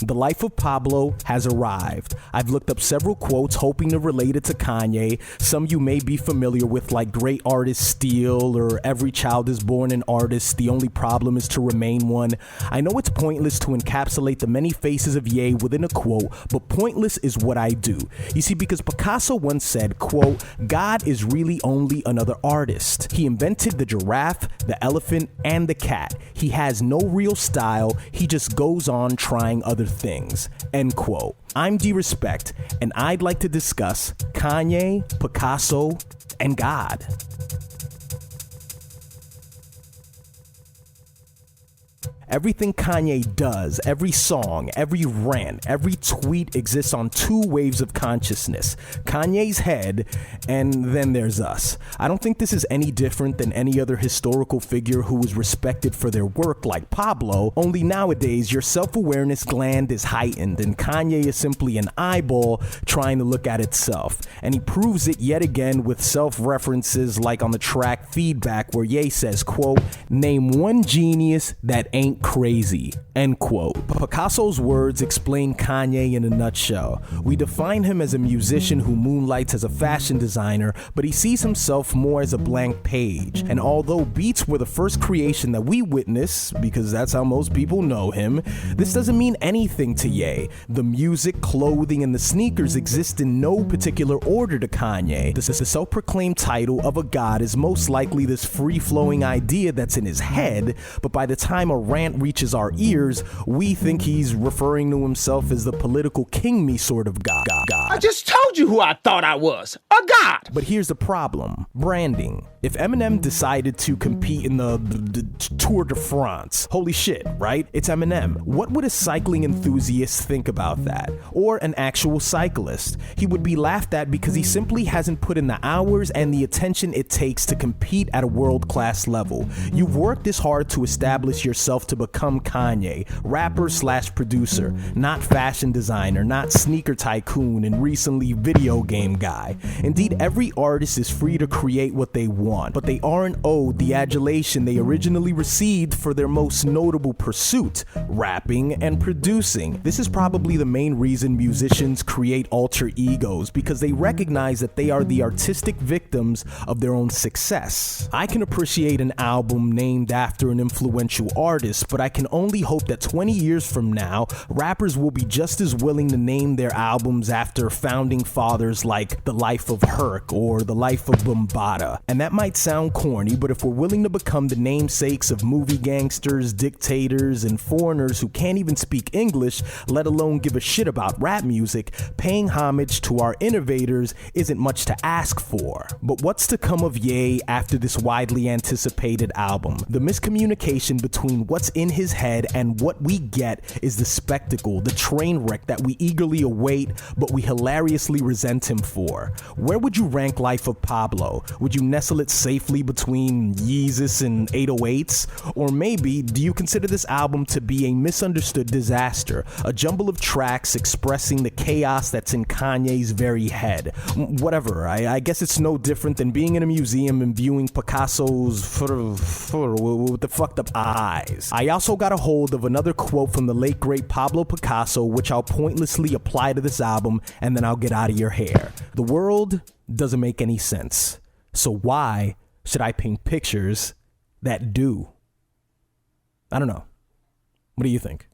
The life of Pablo has arrived. I've looked up several quotes hoping to relate it to Kanye. Some you may be familiar with, like great artists steal or every child is born an artist, the only problem is to remain one. I know it's pointless to encapsulate the many faces of Ye within a quote, but pointless is what I do. You see, because Picasso once said, quote, God is really only another artist. He invented the giraffe, the elephant, and the cat. He has no real style. He just goes on trying other things, end quote. I'm D-Respect, and I'd like to discuss Kanye, Picasso, and God. Everything Kanye does, every song, every rant, every tweet exists on two waves of consciousness. Kanye's head, and then there's us. I don't think this is any different than any other historical figure who was respected for their work like Pablo, only nowadays your self-awareness gland is heightened and Kanye is simply an eyeball trying to look at itself. And he proves it yet again with self-references like on the track Feedback where Ye says, quote, name one genius that ain't crazy, end quote. Picasso's words explain Kanye in a nutshell. We define him as a musician who moonlights as a fashion designer, but he sees himself more as a blank page. And although beats were the first creation that we witness, because that's how most people know him, this doesn't mean anything to Ye. The music, clothing, and the sneakers exist in no particular order to Kanye. The self-proclaimed title of a god is most likely this free-flowing idea that's in his head, but by the time a rant reaches our ears, we think he's referring to himself as the political king-me sort of god. I just told you who I thought I was, a god. But here's the problem, branding. If Eminem decided to compete in the Tour de France, holy shit, right? It's Eminem. What would a cycling enthusiast think about that? Or an actual cyclist? He would be laughed at because he simply hasn't put in the hours and the attention it takes to compete at a world-class level. You've worked this hard to establish yourself to become Kanye, rapper slash producer, not fashion designer, not sneaker tycoon, and recently video game guy. Indeed, every artist is free to create what they want, but they aren't owed the adulation they originally received for their most notable pursuit, rapping and producing. This is probably the main reason musicians create alter egos, because they recognize that they are the artistic victims of their own success. I can appreciate an album named after an influential artist, but I can only hope that 20 years from now, rappers will be just as willing to name their albums after founding fathers like The Life of Herc or The Life of Bambaataa. And that might sound corny, but if we're willing to become the namesakes of movie gangsters, dictators, and foreigners who can't even speak English, let alone give a shit about rap music, paying homage to our innovators isn't much to ask for. But what's to come of Ye after this widely anticipated album? The miscommunication between what's in his head and what we get is the spectacle, the train wreck that we eagerly await, but we hilariously resent him for. Where would you rank Life of Pablo? Would you nestle it safely between Yeezus and 808s? Or maybe, do you consider this album to be a misunderstood disaster, a jumble of tracks expressing the chaos that's in Kanye's very head? Whatever, I guess it's no different than being in a museum and viewing Picasso's with the fucked up eyes. I also got a hold of another quote from the late great Pablo Picasso, which I'll pointlessly apply to this album, and then I'll get out of your hair. The world doesn't make any sense, so why should I paint pictures that do? I don't know. What do you think?